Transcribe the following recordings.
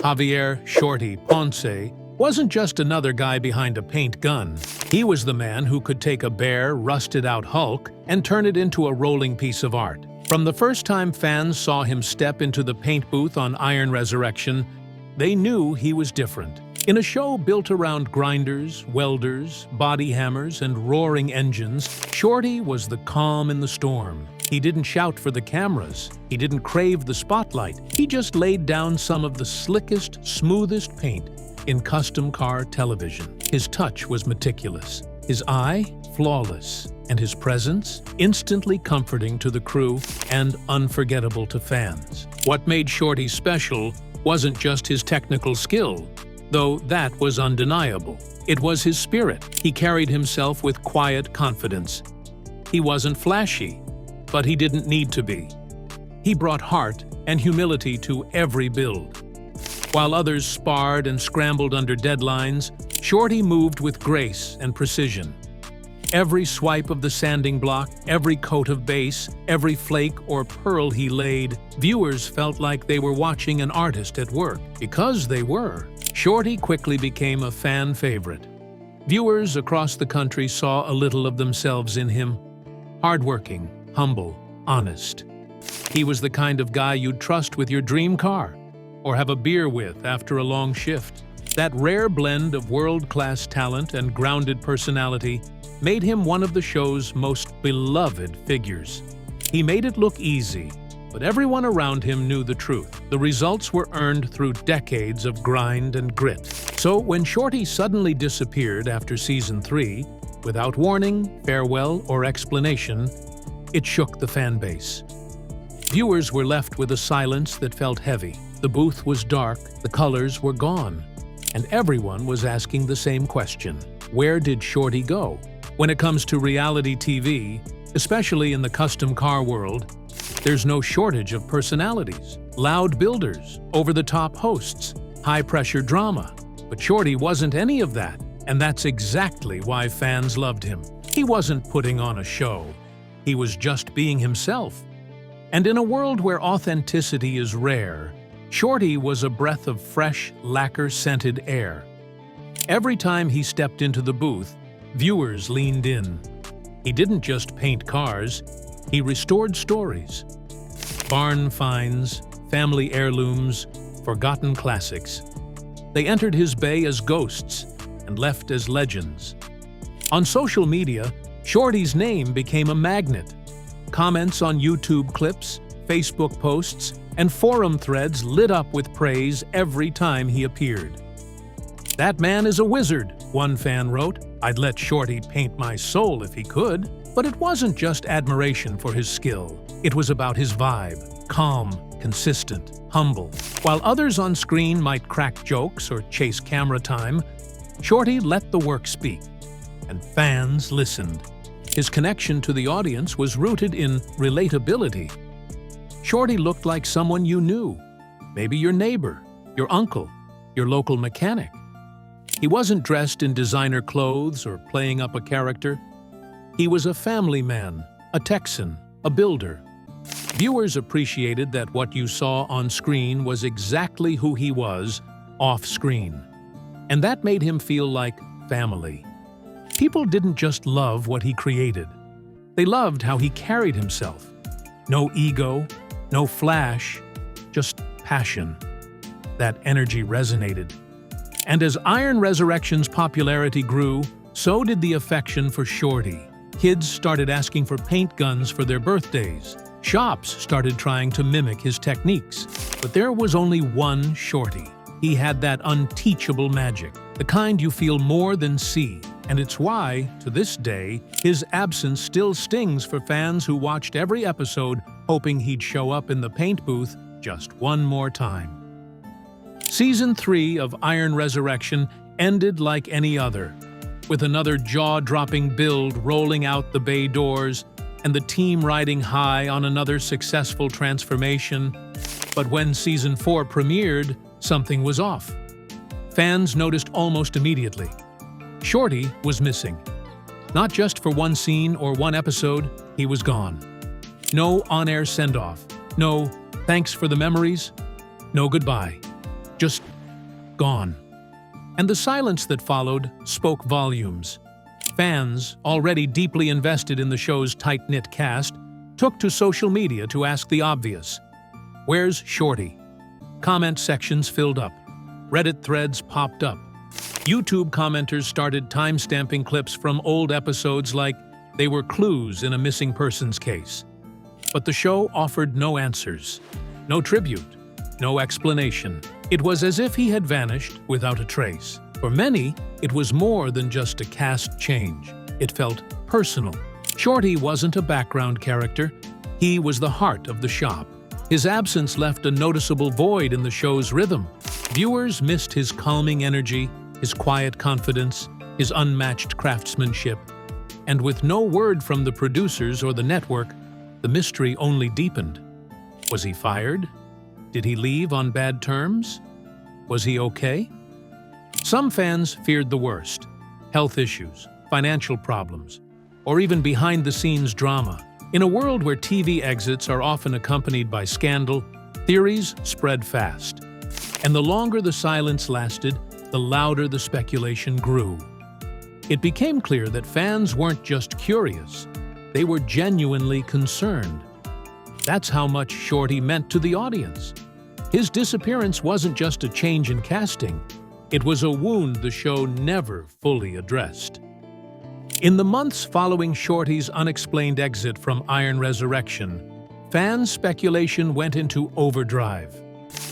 Javier "Shorty" Ponce wasn't just another guy behind a paint gun. He was the man who could take a bare, rusted-out Hulk and turn it into a rolling piece of art. From the first time fans saw him step into the paint booth on Iron Resurrection, they knew he was different. In a show built around grinders, welders, body hammers, and roaring engines, Shorty was the calm in the storm. He didn't shout for the cameras. He didn't crave the spotlight. He just laid down some of the slickest, smoothest paint in custom car television. His touch was meticulous, his eye flawless, and his presence instantly comforting to the crew and unforgettable to fans. What made Shorty special wasn't just his technical skill, though that was undeniable. It was his spirit. He carried himself with quiet confidence. He wasn't flashy, but he didn't need to be. He brought heart and humility to every build. While others sparred and scrambled under deadlines, Shorty moved with grace and precision. Every swipe of the sanding block, every coat of base, every flake or pearl he laid, viewers felt like they were watching an artist at work. Because they were, Shorty quickly became a fan favorite. Viewers across the country saw a little of themselves in him. Hardworking, humble, honest. He was the kind of guy you'd trust with your dream car, or have a beer with after a long shift. That rare blend of world-class talent and grounded personality made him one of the show's most beloved figures. He made it look easy, but everyone around him knew the truth. The results were earned through decades of grind and grit. So when Shorty suddenly disappeared after season 3, without warning, farewell, or explanation, it shook the fan base. Viewers were left with a silence that felt heavy. The booth was dark, the colors were gone, and everyone was asking the same question: where did Shorty go? When it comes to reality TV, especially in the custom car world, there's no shortage of personalities. Loud builders, over-the-top hosts, high-pressure drama. But Shorty wasn't any of that, and that's exactly why fans loved him. He wasn't putting on a show. He was just being himself. And in a world where authenticity is rare, Shorty was a breath of fresh, lacquer-scented air. Every time he stepped into the booth, viewers leaned in. He didn't just paint cars, he restored stories. Barn finds, family heirlooms, forgotten classics. They entered his bay as ghosts and left as legends. On social media, Shorty's name became a magnet. Comments on YouTube clips, Facebook posts, and forum threads lit up with praise every time he appeared. "That man is a wizard," one fan wrote. "I'd let Shorty paint my soul if he could." But it wasn't just admiration for his skill. It was about his vibe: calm, consistent, humble. While others on screen might crack jokes or chase camera time, Shorty let the work speak, and fans listened. His connection to the audience was rooted in relatability. Shorty looked like someone you knew, maybe your neighbor, your uncle, your local mechanic. He wasn't dressed in designer clothes or playing up a character. He was a family man, a Texan, a builder. Viewers appreciated that what you saw on screen was exactly who he was off-screen. And that made him feel like family. People didn't just love what he created. They loved how he carried himself. No ego, no flash, just passion. That energy resonated. And as Iron Resurrection's popularity grew, so did the affection for Shorty. Kids started asking for paint guns for their birthdays. Shops started trying to mimic his techniques. But there was only one Shorty. He had that unteachable magic, the kind you feel more than see. And it's why, to this day, his absence still stings for fans who watched every episode hoping he'd show up in the paint booth just one more time. Season 3 of Iron Resurrection ended like any other, with another jaw-dropping build rolling out the bay doors and the team riding high on another successful transformation. But when Season 4 premiered, something was off. Fans noticed almost immediately. Shorty was missing. Not just for one scene or one episode, he was gone. No on-air send-off. No thanks for the memories. No goodbye. Just gone. And the silence that followed spoke volumes. Fans, already deeply invested in the show's tight-knit cast, took to social media to ask the obvious. Where's Shorty? Comment sections filled up. Reddit threads popped up. YouTube commenters started time-stamping clips from old episodes like they were clues in a missing persons case. But the show offered no answers, no tribute, no explanation. It was as if he had vanished without a trace. For many, it was more than just a cast change. It felt personal. Shorty wasn't a background character. He was the heart of the shop. His absence left a noticeable void in the show's rhythm. Viewers missed his calming energy, his quiet confidence, his unmatched craftsmanship. And with no word from the producers or the network, the mystery only deepened. Was he fired? Did he leave on bad terms? Was he okay? Some fans feared the worst: health issues, financial problems, or even behind-the-scenes drama. In a world where TV exits are often accompanied by scandal, theories spread fast. And the longer the silence lasted, the louder the speculation grew. It became clear that fans weren't just curious, they were genuinely concerned. That's how much Shorty meant to the audience. His disappearance wasn't just a change in casting, it was a wound the show never fully addressed. In the months following Shorty's unexplained exit from Iron Resurrection, fans' speculation went into overdrive.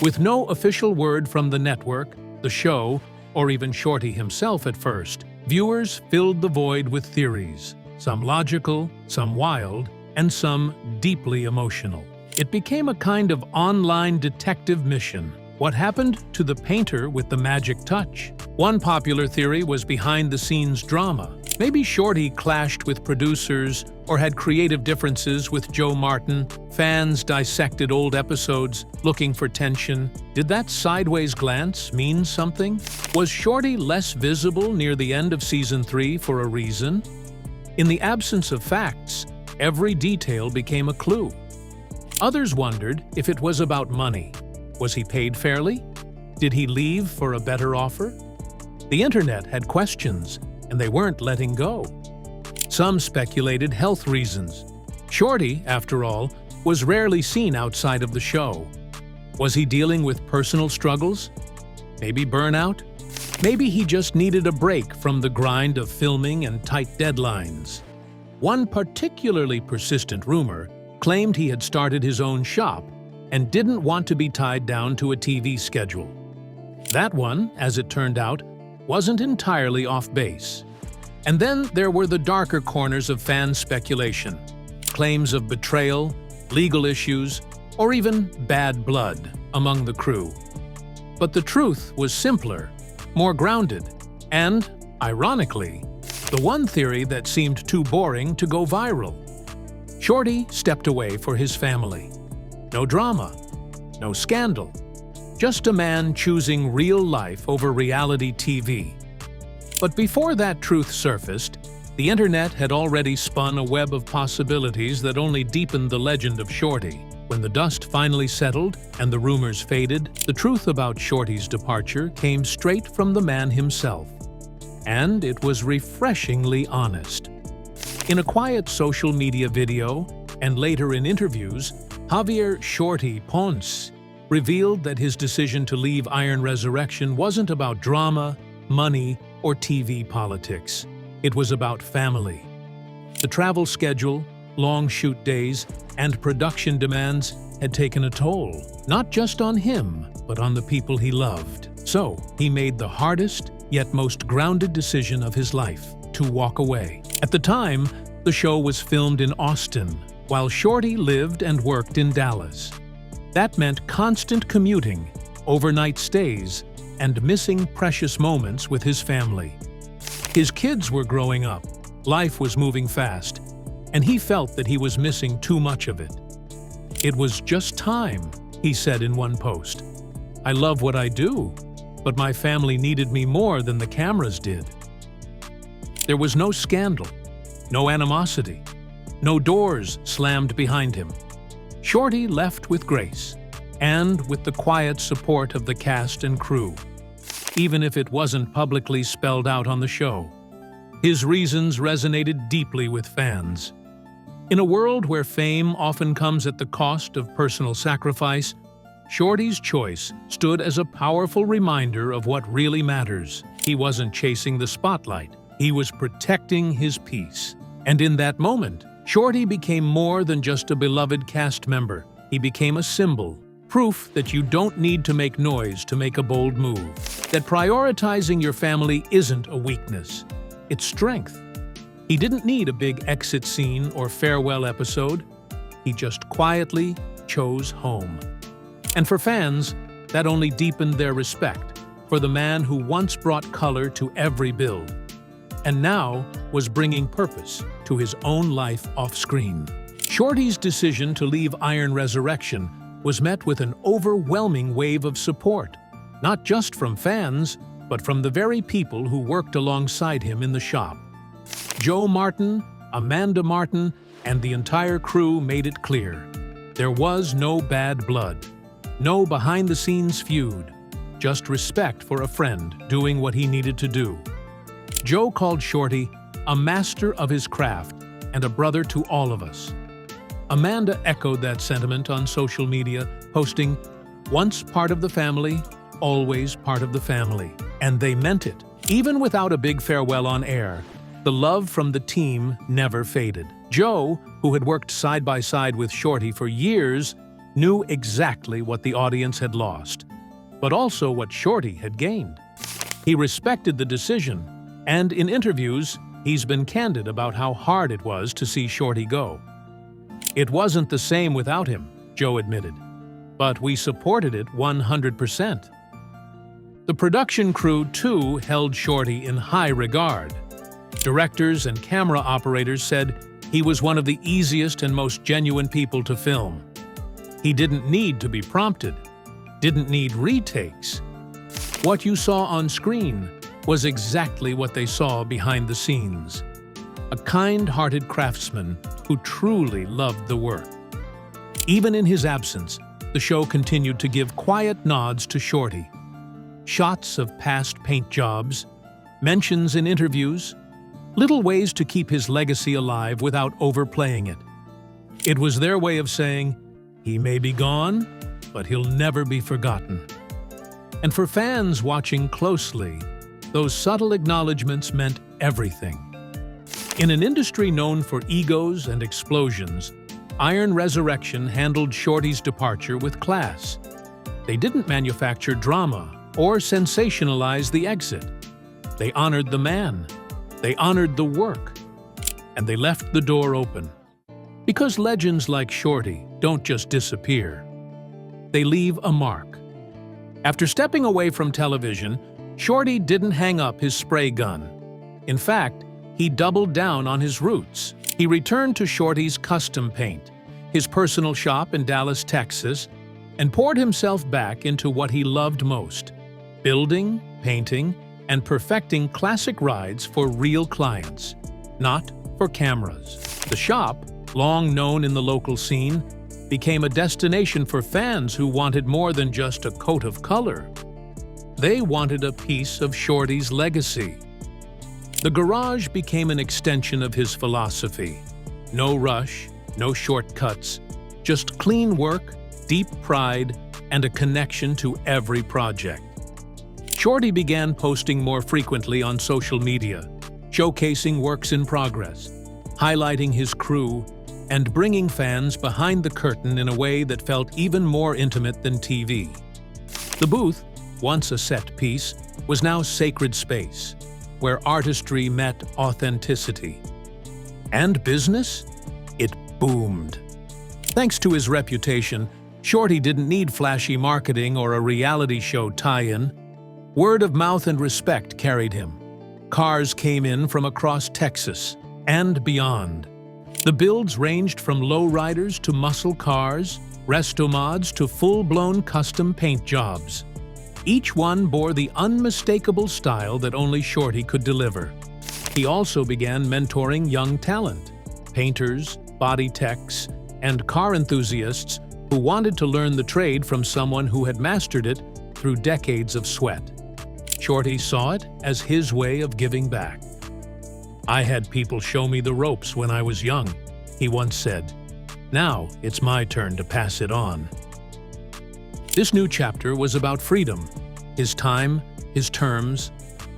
With no official word from the network, the show, or even Shorty himself at first, viewers filled the void with theories, some logical, some wild, and some deeply emotional. It became a kind of online detective mission. What happened to the painter with the magic touch? One popular theory was behind-the-scenes drama. Maybe Shorty clashed with producers or had creative differences with Joe Martin. Fans dissected old episodes, looking for tension. Did that sideways glance mean something? Was Shorty less visible near the end of Season 3 for a reason? In the absence of facts, every detail became a clue. Others wondered if it was about money. Was he paid fairly? Did he leave for a better offer? The internet had questions, and they weren't letting go. Some speculated health reasons. Shorty, after all, was rarely seen outside of the show. Was he dealing with personal struggles? Maybe burnout? Maybe he just needed a break from the grind of filming and tight deadlines. One particularly persistent rumor claimed he had started his own shop and didn't want to be tied down to a TV schedule. That one, as it turned out, wasn't entirely off base. And then there were the darker corners of fan speculation. Claims of betrayal, legal issues, or even bad blood among the crew. But the truth was simpler, more grounded, and, ironically, the one theory that seemed too boring to go viral. Shorty stepped away for his family. No drama, no scandal, just a man choosing real life over reality TV. But before that truth surfaced, the internet had already spun a web of possibilities that only deepened the legend of Shorty. When the dust finally settled and the rumors faded, the truth about Shorty's departure came straight from the man himself. And it was refreshingly honest. In a quiet social media video, and later in interviews, Javier "Shorty" Ponce revealed that his decision to leave Iron Resurrection wasn't about drama, money, or TV politics. It was about family. The travel schedule, long shoot days, and production demands had taken a toll, not just on him, but on the people he loved. So, he made the hardest, yet most grounded decision of his life: to walk away. At the time, the show was filmed in Austin, while Shorty lived and worked in Dallas. That meant constant commuting, overnight stays, and missing precious moments with his family. His kids were growing up, life was moving fast, and he felt that he was missing too much of it. "It was just time," he said in one post. "I love what I do, but my family needed me more than the cameras did." There was no scandal, no animosity, no doors slammed behind him. Shorty left with grace, and with the quiet support of the cast and crew. even if it wasn't publicly spelled out on the show. His reasons resonated deeply with fans. In a world where fame often comes at the cost of personal sacrifice, Shorty's choice stood as a powerful reminder of what really matters. He wasn't chasing the spotlight. He was protecting his peace. And in that moment, Shorty became more than just a beloved cast member. He became a symbol, proof that you don't need to make noise to make a bold move, that prioritizing your family isn't a weakness, it's strength. He didn't need a big exit scene or farewell episode. He just quietly chose home. And for fans, that only deepened their respect for the man who once brought color to every build, and now was bringing purpose to his own life off-screen. Shorty's decision to leave Iron Resurrection was met with an overwhelming wave of support, not just from fans, but from the very people who worked alongside him in the shop. Joe Martin, Amanda Martin, and the entire crew made it clear. There was no bad blood, no behind-the-scenes feud, just respect for a friend doing what he needed to do. Joe called Shorty a master of his craft and a brother to all of us. Amanda echoed that sentiment on social media, posting, "Once part of the family, always part of the family." And they meant it. Even without a big farewell on air, the love from the team never faded. Joe, who had worked side by side with Shorty for years, knew exactly what the audience had lost, but also what Shorty had gained. He respected the decision, and in interviews, he's been candid about how hard it was to see Shorty go. "It wasn't the same without him," Joe admitted, "but we supported it 100%. The production crew, too, held Shorty in high regard. Directors and camera operators said he was one of the easiest and most genuine people to film. He didn't need to be prompted, didn't need retakes. What you saw on screen was exactly what they saw behind the scenes. A kind-hearted craftsman who truly loved the work. Even in his absence, the show continued to give quiet nods to Shorty. Shots of past paint jobs, mentions in interviews, little ways to keep his legacy alive without overplaying it. It was their way of saying, he may be gone, but he'll never be forgotten. And for fans watching closely, those subtle acknowledgments meant everything. In an industry known for egos and explosions, Iron Resurrection handled Shorty's departure with class. They didn't manufacture drama or sensationalize the exit. They honored the man, they honored the work, and they left the door open. Because legends like Shorty don't just disappear. They leave a mark. After stepping away from television, Shorty didn't hang up his spray gun. In fact, he doubled down on his roots. He returned to Shorty's custom paint, his personal shop in Dallas, Texas, and poured himself back into what he loved most: building, painting, and perfecting classic rides for real clients, not for cameras. The shop, long known in the local scene, became a destination for fans who wanted more than just a coat of color. They wanted a piece of Shorty's legacy. The garage became an extension of his philosophy. No rush, no shortcuts, just clean work, deep pride, and a connection to every project. Shorty began posting more frequently on social media, showcasing works in progress, highlighting his crew, and bringing fans behind the curtain in a way that felt even more intimate than TV. The booth, once a set piece, was now sacred space, where artistry met authenticity. And business? It boomed. Thanks to his reputation, Shorty didn't need flashy marketing or a reality show tie-in. Word of mouth and respect carried him. Cars came in from across Texas and beyond. The builds ranged from lowriders to muscle cars, resto-mods to full-blown custom paint jobs. Each one bore the unmistakable style that only Shorty could deliver. He also began mentoring young talent, painters, body techs, and car enthusiasts who wanted to learn the trade from someone who had mastered it through decades of sweat. Shorty saw it as his way of giving back. "I had people show me the ropes when I was young," he once said. "Now it's my turn to pass it on." This new chapter was about freedom, his time, his terms,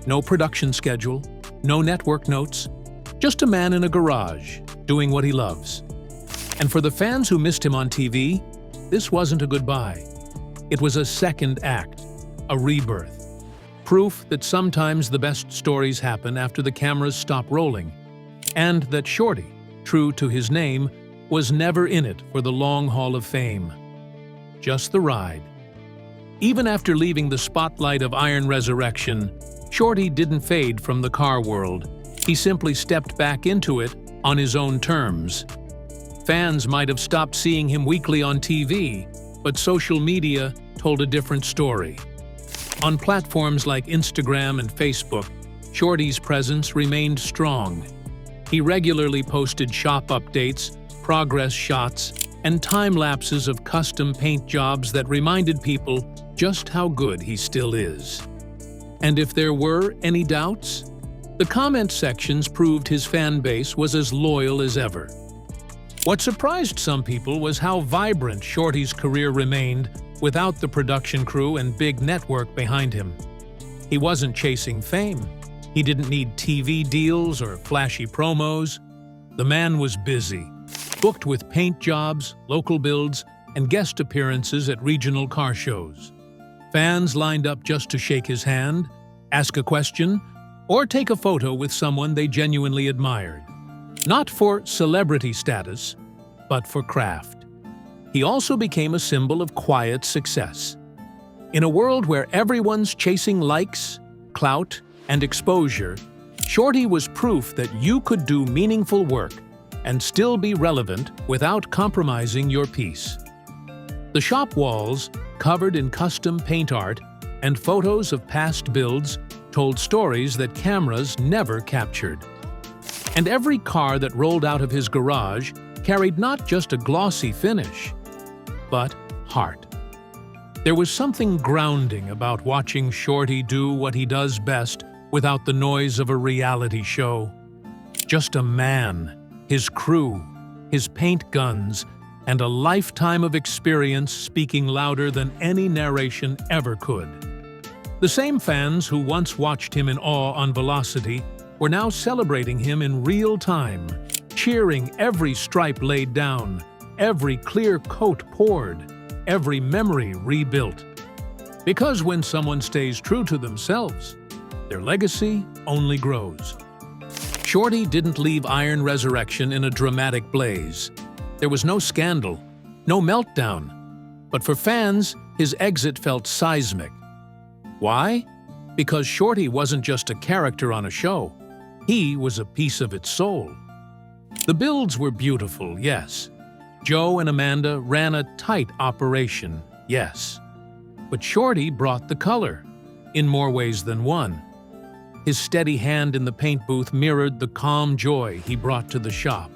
no production schedule, no network notes, just a man in a garage doing what he loves. And for the fans who missed him on TV, this wasn't a goodbye. It was a second act, a rebirth. Proof that sometimes the best stories happen after the cameras stop rolling, and that Shorty, true to his name, was never in it for the long haul of fame. Just the ride. Even after leaving the spotlight of Iron Resurrection, Shorty didn't fade from the car world. He simply stepped back into it on his own terms. Fans might have stopped seeing him weekly on TV, but social media told a different story. On platforms like Instagram and Facebook, Shorty's presence remained strong. He regularly posted shop updates, progress shots, and time lapses of custom paint jobs that reminded people just how good he still is. And if there were any doubts, the comment sections proved his fan base was as loyal as ever. What surprised some people was how vibrant Shorty's career remained without the production crew and big network behind him. He wasn't chasing fame. He didn't need TV deals or flashy promos. The man was busy, booked with paint jobs, local builds, and guest appearances at regional car shows. Fans lined up just to shake his hand, ask a question, or take a photo with someone they genuinely admired. Not for celebrity status, but for craft. He also became a symbol of quiet success. In a world where everyone's chasing likes, clout, and exposure, Shorty was proof that you could do meaningful work and still be relevant without compromising your piece. The shop walls, covered in custom paint art and photos of past builds, told stories that cameras never captured. And every car that rolled out of his garage carried not just a glossy finish, but heart. There was something grounding about watching Shorty do what he does best without the noise of a reality show. Just a man, his crew, his paint guns, and a lifetime of experience speaking louder than any narration ever could. The same fans who once watched him in awe on Velocity were now celebrating him in real time, cheering every stripe laid down, every clear coat poured, every memory rebuilt. Because when someone stays true to themselves, their legacy only grows. Shorty didn't leave Iron Resurrection in a dramatic blaze. There was no scandal, no meltdown. But for fans, his exit felt seismic. Why? Because Shorty wasn't just a character on a show. He was a piece of its soul. The builds were beautiful, yes. Joe and Amanda ran a tight operation, yes. But Shorty brought the color, in more ways than one. His steady hand in the paint booth mirrored the calm joy he brought to the shop.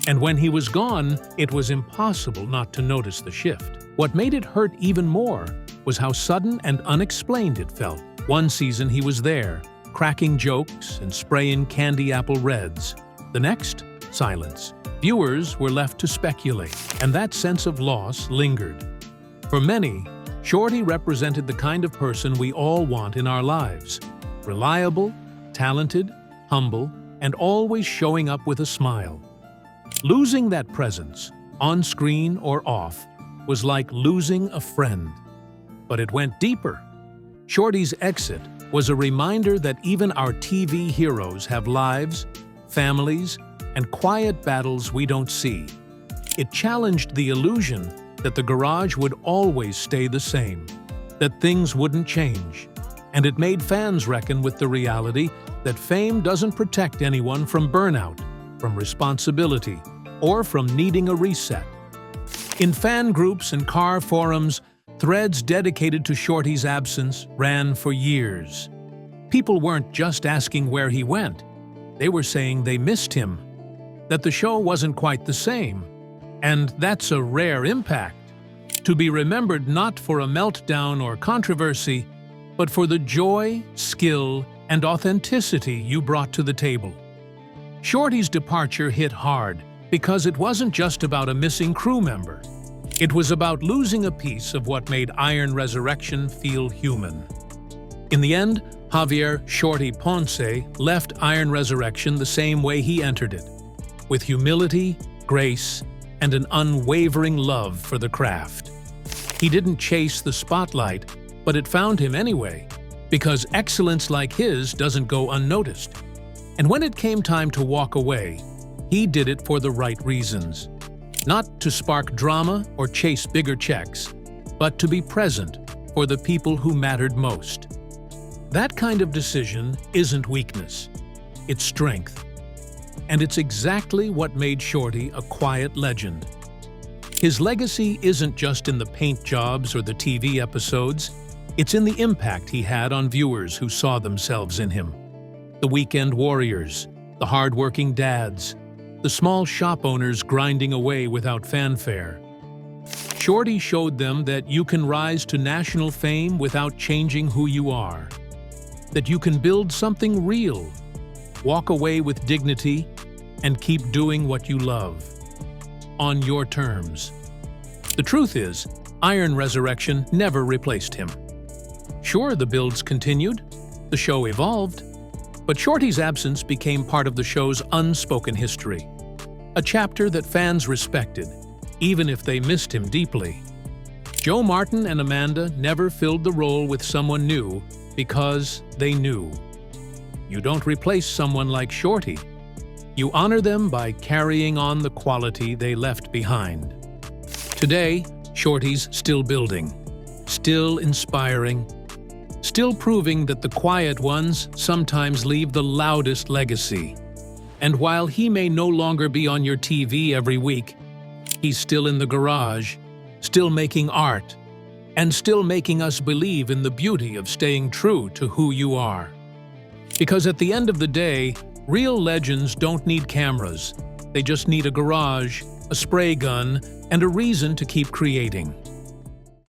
And when he was gone, it was impossible not to notice the shift. What made it hurt even more was how sudden and unexplained it felt. One season he was there, cracking jokes and spraying candy apple reds. The next, silence. Viewers were left to speculate, and that sense of loss lingered. For many, Shorty represented the kind of person we all want in our lives. Reliable, talented, humble, and always showing up with a smile. Losing that presence, on screen or off, was like losing a friend. But it went deeper. Shorty's exit was a reminder that even our TV heroes have lives, families, and quiet battles we don't see. It challenged the illusion that the garage would always stay the same, that things wouldn't change. And it made fans reckon with the reality that fame doesn't protect anyone from burnout, from responsibility, or from needing a reset. In fan groups and car forums, threads dedicated to Shorty's absence ran for years. People weren't just asking where he went. They were saying they missed him, that the show wasn't quite the same. And that's a rare impact. To be remembered not for a meltdown or controversy, but for the joy, skill, and authenticity you brought to the table. Shorty's departure hit hard because it wasn't just about a missing crew member. It was about losing a piece of what made Iron Resurrection feel human. In the end, Javier "Shorty" Ponce left Iron Resurrection the same way he entered it, with humility, grace, and an unwavering love for the craft. He didn't chase the spotlight, but it found him anyway, because excellence like his doesn't go unnoticed. And when it came time to walk away, he did it for the right reasons. Not to spark drama or chase bigger checks, but to be present for the people who mattered most. That kind of decision isn't weakness, it's strength. And it's exactly what made Shorty a quiet legend. His legacy isn't just in the paint jobs or the TV episodes, it's in the impact he had on viewers who saw themselves in him. The weekend warriors, the hard-working dads, the small shop owners grinding away without fanfare. Shorty showed them that you can rise to national fame without changing who you are. That you can build something real, walk away with dignity, and keep doing what you love. On your terms. The truth is, Iron Resurrection never replaced him. Sure, the builds continued, the show evolved, but Shorty's absence became part of the show's unspoken history. A chapter that fans respected, even if they missed him deeply. Joe Martin and Amanda never filled the role with someone new because they knew. You don't replace someone like Shorty. You honor them by carrying on the quality they left behind. Today, Shorty's still building, still inspiring, still proving that the quiet ones sometimes leave the loudest legacy. And while he may no longer be on your TV every week, he's still in the garage, still making art, and still making us believe in the beauty of staying true to who you are. Because at the end of the day, real legends don't need cameras. They just need a garage, a spray gun, and a reason to keep creating.